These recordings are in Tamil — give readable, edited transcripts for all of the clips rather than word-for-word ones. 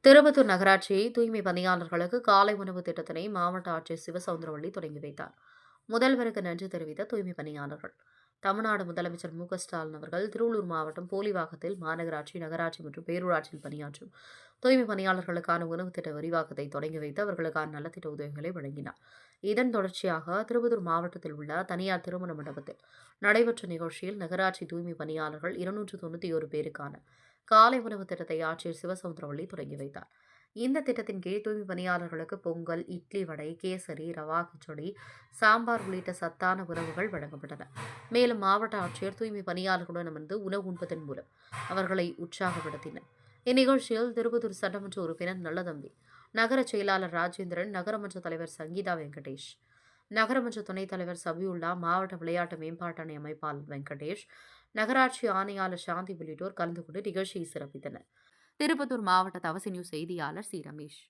திருப்பத்தூர் நகராட்சி தூய்மை பணியாளர்களுக்கு காலை உணவு திட்டத்தினை மாவட்ட ஆட்சியர் சிவசவுந்தரவள்ளி தொடங்கி வைத்தார். முதல்வருக்கு நன்றி தெரிவித்த தூய்மை பணியாளர்கள். தமிழ்நாடு முதலமைச்சர் மு.க.ஸ்டாலின் அவர்கள் திருவள்ளூர் மாவட்டம் போலிவாக்கத்தில் மாநகராட்சி, நகராட்சி மற்றும் பேரூராட்சியில் பணியாற்றும் தூய்மை பணியாளர்களுக்கான உணவு திட்ட விரிவாக்கத்தை தொடங்கி வைத்து அவர்களுக்கான நலத்திட்ட உதவிகளை வழங்கினார். இதன் தொடர்ச்சியாக திருப்பத்தூர் மாவட்டத்தில் உள்ள தனியார் திருமண மண்டபத்தில் நடைபெற்ற நிகழ்ச்சியில் நகராட்சி தூய்மை பணியாளர்கள் 291 பேருக்கான காலை உணவு திட்டத்தை ஆட்சியர் சிவசவுந்தரவள்ளி தொடங்கி வைத்தார். இந்த திட்டத்தின் கீழ் தூய்மை பணியாளர்களுக்கு பொங்கல், இட்லி வடை, கேசரி, ரவா கிச்சடி, சாம்பார் உள்ளிட்ட சத்தான உணவுகள் வழங்கப்பட்டன. மேலும் மாவட்ட ஆட்சியர் தூய்மை பணியாளர்களுடன் அமர்ந்து உணவு உண்பதன் மூலம் அவர்களை உற்சாகப்படுத்தினர். இந்நிகழ்ச்சியில் திருப்பத்தூர் சட்டமன்ற உறுப்பினர் நல்லதம்பி, நகர செயலாளர் ராஜேந்திரன், நகரமன்ற தலைவர் சங்கீதா வெங்கடேஷ், நகரமன்ற துணைத் தலைவர் சபியுல்லா, மாவட்ட விளையாட்டு மேம்பாட்டணை அமைப்பாளர் வெங்கடேஷ், நகராட்சி ஆணையாளர் சாந்தி உள்ளிட்டோர் கலந்து கொண்டு நிகழ்ச்சியை சிறப்பித்தனர். திருப்பத்தூர் மாவட்ட தவசி நியூஸ் செய்தியாளர் சி. ரமேஷ்.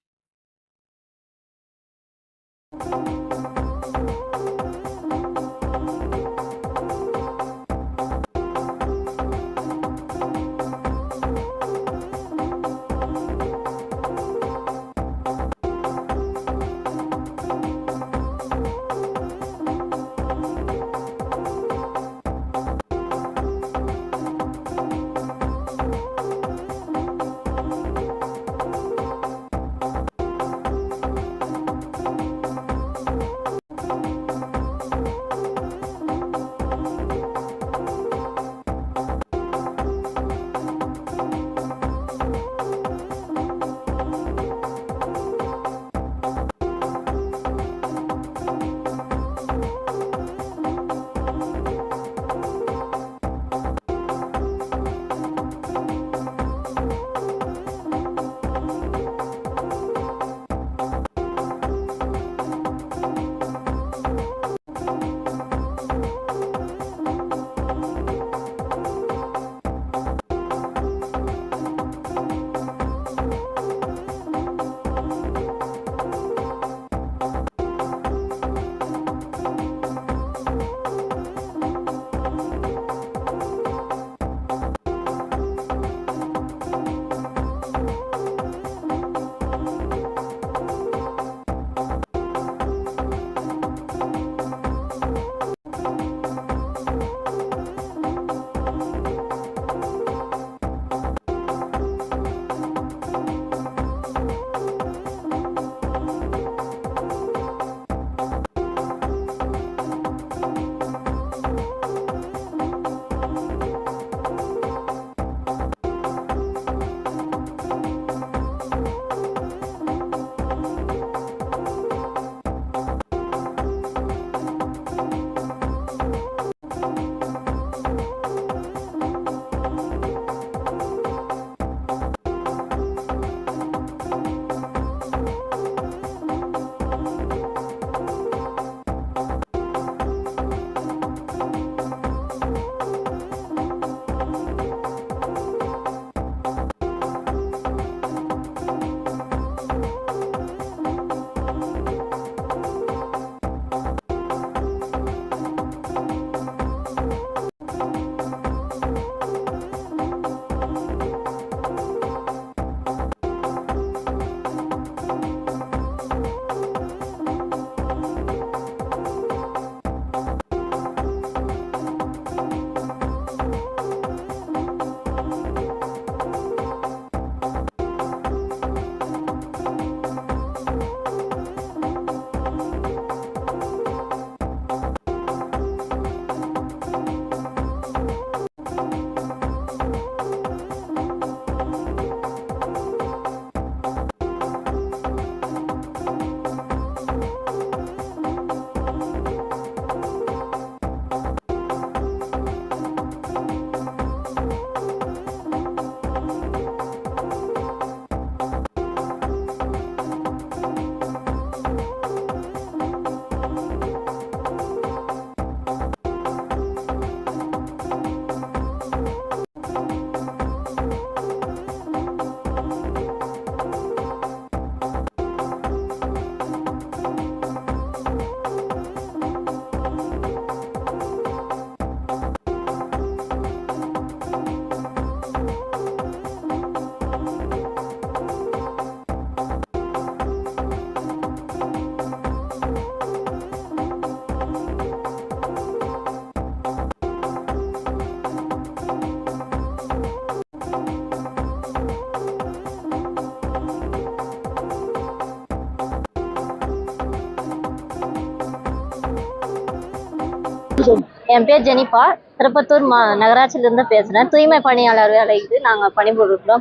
என் பேர் ஜெனிஃபா. திருப்பத்தூர் நகராட்சியிலிருந்து பேசுகிறேன். தூய்மை பணியாளர் வேலைக்கு நாங்கள்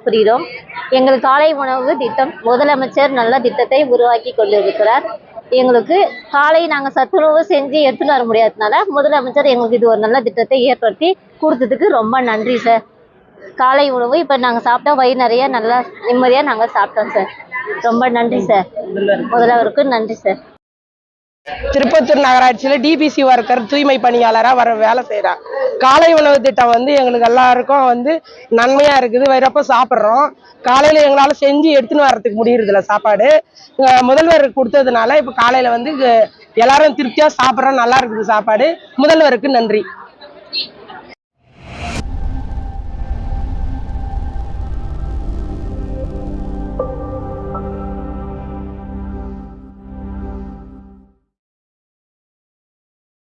புரிகிறோம். எங்களுக்கு காலை உணவு திட்டம் முதலமைச்சர் நல்ல திட்டத்தை உருவாக்கி கொண்டிருக்கிறார். எங்களுக்கு காலை நாங்கள் சத்துணவு செஞ்சு எடுத்துட்டு வர முடியாததுனால முதலமைச்சர் எங்களுக்கு இது ஒரு நல்ல திட்டத்தை ஏற்படுத்தி கொடுத்ததுக்கு ரொம்ப நன்றி சார். காலை உணவு இப்போ நாங்கள் சாப்பிட்டா வயிறு நிறைய நல்லா நிம்மதியாக நாங்கள் சாப்பிட்டோம் சார். ரொம்ப நன்றி சார். முதல்வருக்கு நன்றி சார். திருப்பத்தூர் நகராட்சியில் டிபிசி ஒர்க்கர் தூய்மை பணியாளராக வேலை செய்கிறேன். காலை உணவு திட்டம் எங்களுக்கு எல்லாருக்கும் நன்மையாக இருக்குது. வரப்போ சாப்பிட்றோம். காலையில் எங்களால் செஞ்சு எடுத்துன்னு வர்றதுக்கு முடியறதில்ல சாப்பாடு. முதல்வர் கொடுத்ததுனால இப்போ காலையில் எல்லாரும் திருப்தியாக சாப்பிட்றோம். நல்லா இருக்குது சாப்பாடு. முதல்வருக்கு நன்றி.